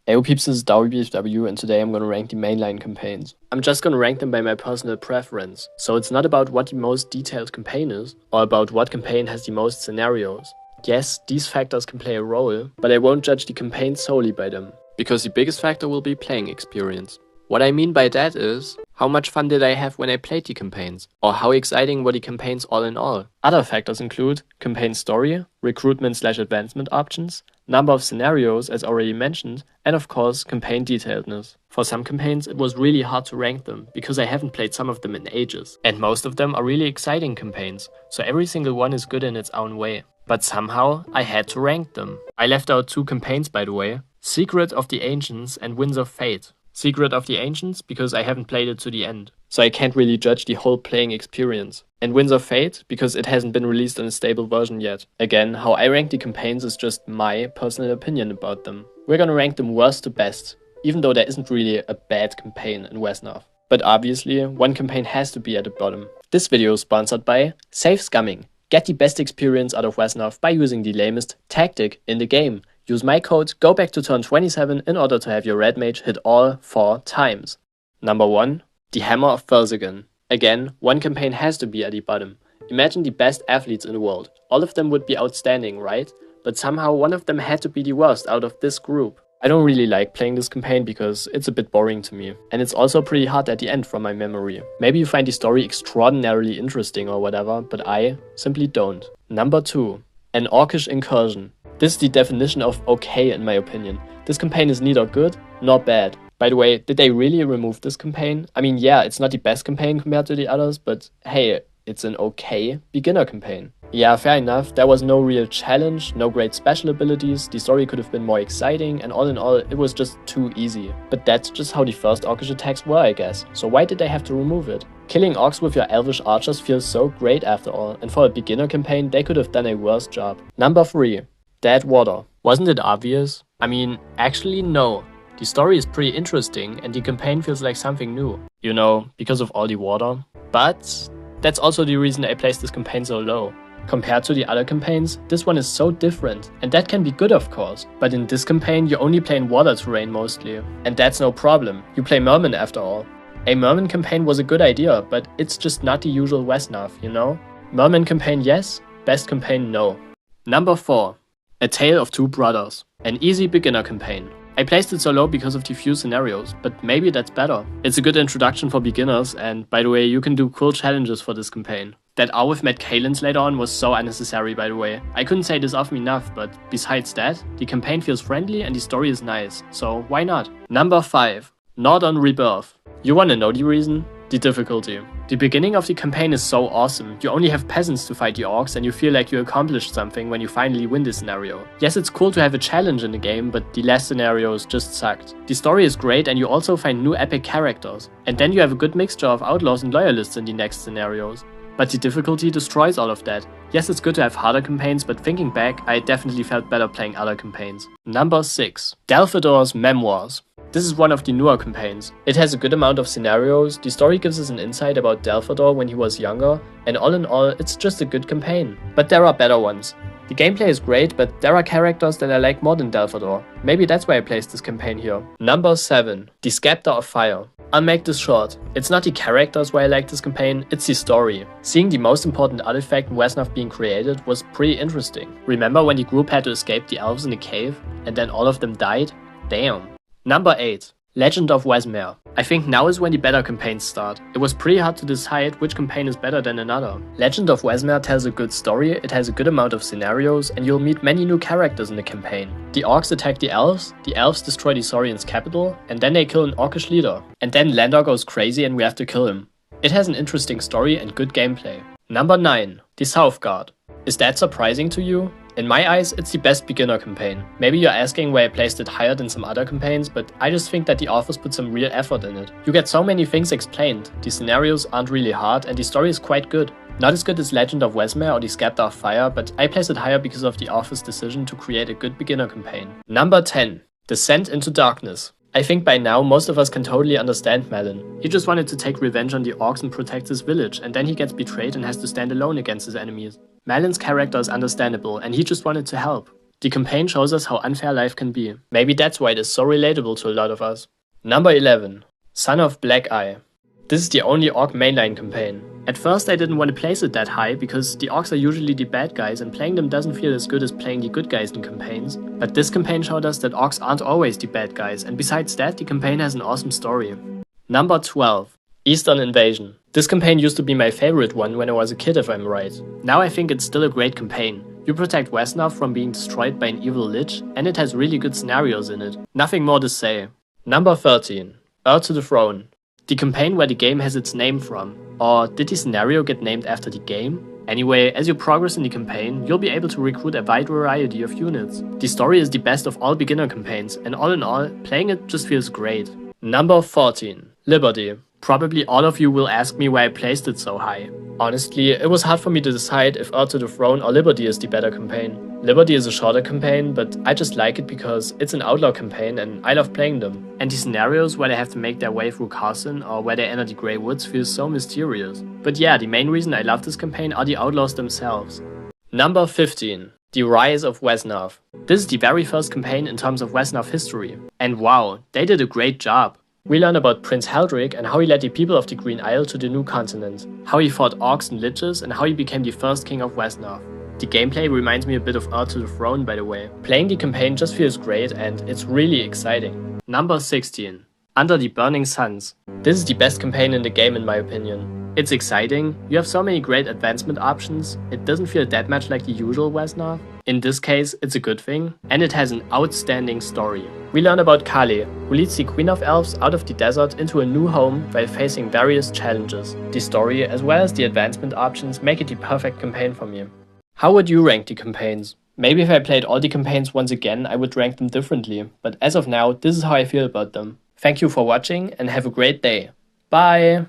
Hey peeps, this is DarwyBfW and today I'm gonna rank the mainline campaigns. I'm just gonna rank them by my personal preference, so it's not about what the most detailed campaign is, or about what campaign has the most scenarios. Yes, these factors can play a role, but I won't judge the campaign solely by them, because the biggest factor will be playing experience. What I mean by that is, how much fun did I have when I played the campaigns, or how exciting were the campaigns all in all. Other factors include campaign story, recruitment/advancement options, number of scenarios as already mentioned, and of course campaign detailedness. For some campaigns it was really hard to rank them, because I haven't played some of them in ages, and most of them are really exciting campaigns, so every single one is good in its own way. But somehow I had to rank them. I left out two campaigns by the way, Secret of the Ancients and Winds of Fate. Secret of the Ancients because I haven't played it to the end, so I can't really judge the whole playing experience. And Winds of Fate because it hasn't been released in a stable version yet. Again, how I rank the campaigns is just my personal opinion about them. We're gonna rank them worst to best, even though there isn't really a bad campaign in Wesnoth. But obviously, one campaign has to be at the bottom. This video is sponsored by Safe Scumming. Get the best experience out of Wesnoth by using the lamest tactic in the game. Use my code GOBACK to turn 27 in order to have your red mage hit all 4 times. Number 1. The Hammer of Felsigan. Again, one campaign has to be at the bottom. Imagine the best athletes in the world. All of them would be outstanding, right? But somehow one of them had to be the worst out of this group. I don't really like playing this campaign because it's a bit boring to me. And it's also pretty hard at the end from my memory. Maybe you find the story extraordinarily interesting or whatever, but I simply don't. Number 2. An Orcish Incursion. This is the definition of okay in my opinion. This campaign is neither good nor bad. By the way, did they really remove this campaign? I mean, yeah, it's not the best campaign compared to the others, but hey, it's an okay beginner campaign. Yeah, fair enough, there was no real challenge, no great special abilities, the story could have been more exciting, and all in all, it was just too easy. But that's just how the first Orcish attacks were, I guess, so why did they have to remove it? Killing orcs with your elvish archers feels so great after all, and for a beginner campaign, they could have done a worse job. Number 3. Dead Water. Wasn't it obvious? I mean, actually no. The story is pretty interesting and the campaign feels like something new. You know, because of all the water. But that's also the reason I placed this campaign so low. Compared to the other campaigns, this one is so different, and that can be good of course. But in this campaign you only play in water terrain mostly. And that's no problem, you play Merman after all. A Merman campaign was a good idea, but it's just not the usual Wesnoth, you know? Merman campaign yes, best campaign no. Number 4. A Tale of Two Brothers. An easy beginner campaign. I placed it so low because of the few scenarios, but maybe that's better. It's a good introduction for beginners, and by the way, you can do cool challenges for this campaign. That hour with Matt Kalins later on was so unnecessary by the way. I couldn't say this often enough, but besides that, the campaign feels friendly and the story is nice, so why not? Number 5. Northern Rebirth. You wanna know the reason? The difficulty. The beginning of the campaign is so awesome. You only have peasants to fight the orcs and you feel like you accomplished something when you finally win this scenario. Yes, it's cool to have a challenge in the game, but the last scenarios just sucked. The story is great and you also find new epic characters. And then you have a good mixture of outlaws and loyalists in the next scenarios. But the difficulty destroys all of that. Yes, it's good to have harder campaigns, but thinking back, I definitely felt better playing other campaigns. Number 6. Delphador's Memoirs. This is one of the newer campaigns. It has a good amount of scenarios, the story gives us an insight about Delphador when he was younger, and all in all, it's just a good campaign. But there are better ones. The gameplay is great, but there are characters that I like more than Delphador. Maybe that's why I placed this campaign here. Number 7. The Scepter of Fire. I'll make this short. It's not the characters why I like this campaign, it's the story. Seeing the most important artifact in Wesnoth being created was pretty interesting. Remember when the group had to escape the elves in the cave, and then all of them died? Damn. Number 8. Legend of Wesmere. I think now is when the better campaigns start. It was pretty hard to decide which campaign is better than another. Legend of Wesmere tells a good story, it has a good amount of scenarios, and you'll meet many new characters in the campaign. The orcs attack the elves destroy the Saurians' capital, and then they kill an orcish leader. And then Landor goes crazy and we have to kill him. It has an interesting story and good gameplay. Number 9. The Southguard. Is that surprising to you? In my eyes, it's the best beginner campaign. Maybe you're asking why I placed it higher than some other campaigns, but I just think that the authors put some real effort in it. You get so many things explained, the scenarios aren't really hard, and the story is quite good. Not as good as Legend of Wesmere or the Scepter of Fire, but I place it higher because of the author's decision to create a good beginner campaign. Number 10. Descent into Darkness. I think by now most of us can totally understand Malin. He just wanted to take revenge on the orcs and protect his village, and then he gets betrayed and has to stand alone against his enemies. Malin's character is understandable and he just wanted to help. The campaign shows us how unfair life can be. Maybe that's why it is so relatable to a lot of us. Number 11. Son of Black Eye. This is the only Orc mainline campaign. At first I didn't want to place it that high because the Orcs are usually the bad guys and playing them doesn't feel as good as playing the good guys in campaigns. But this campaign showed us that Orcs aren't always the bad guys, and besides that the campaign has an awesome story. Number 12. Eastern Invasion. This campaign used to be my favorite one when I was a kid, if I'm right. Now I think it's still a great campaign. You protect Wesnoth from being destroyed by an evil lich, and it has really good scenarios in it. Nothing more to say. Number 13. Heir to the Throne. The campaign where the game has its name from. Or did the scenario get named after the game? Anyway, as you progress in the campaign, you'll be able to recruit a wide variety of units. The story is the best of all beginner campaigns, and all in all, playing it just feels great. Number 14. Liberty. Probably all of you will ask me why I placed it so high. Honestly, it was hard for me to decide if Heir to the Throne or Liberty is the better campaign. Liberty is a shorter campaign, but I just like it because it's an outlaw campaign and I love playing them. And the scenarios where they have to make their way through Carson or where they enter the Grey Woods feel so mysterious. But yeah, the main reason I love this campaign are the outlaws themselves. Number 15. The Rise of Wesnoth. This is the very first campaign in terms of Wesnoth history. And wow, they did a great job. We learn about Prince Heldrick and how he led the people of the Green Isle to the new continent, how he fought orcs and liches, and how he became the first king of Wesnoth. The gameplay reminds me a bit of Heir to the Throne, by the way. Playing the campaign just feels great and it's really exciting. Number 16. Under the Burning Suns. This is the best campaign in the game in my opinion. It's exciting, you have so many great advancement options, it doesn't feel that much like the usual Wesnoth. In this case, it's a good thing, and it has an outstanding story. We learn about Kali, who leads the Queen of Elves out of the desert into a new home while facing various challenges. The story, as well as the advancement options, make it the perfect campaign for me. How would you rank the campaigns? Maybe if I played all the campaigns once again, I would rank them differently, but as of now, this is how I feel about them. Thank you for watching and have a great day. Bye!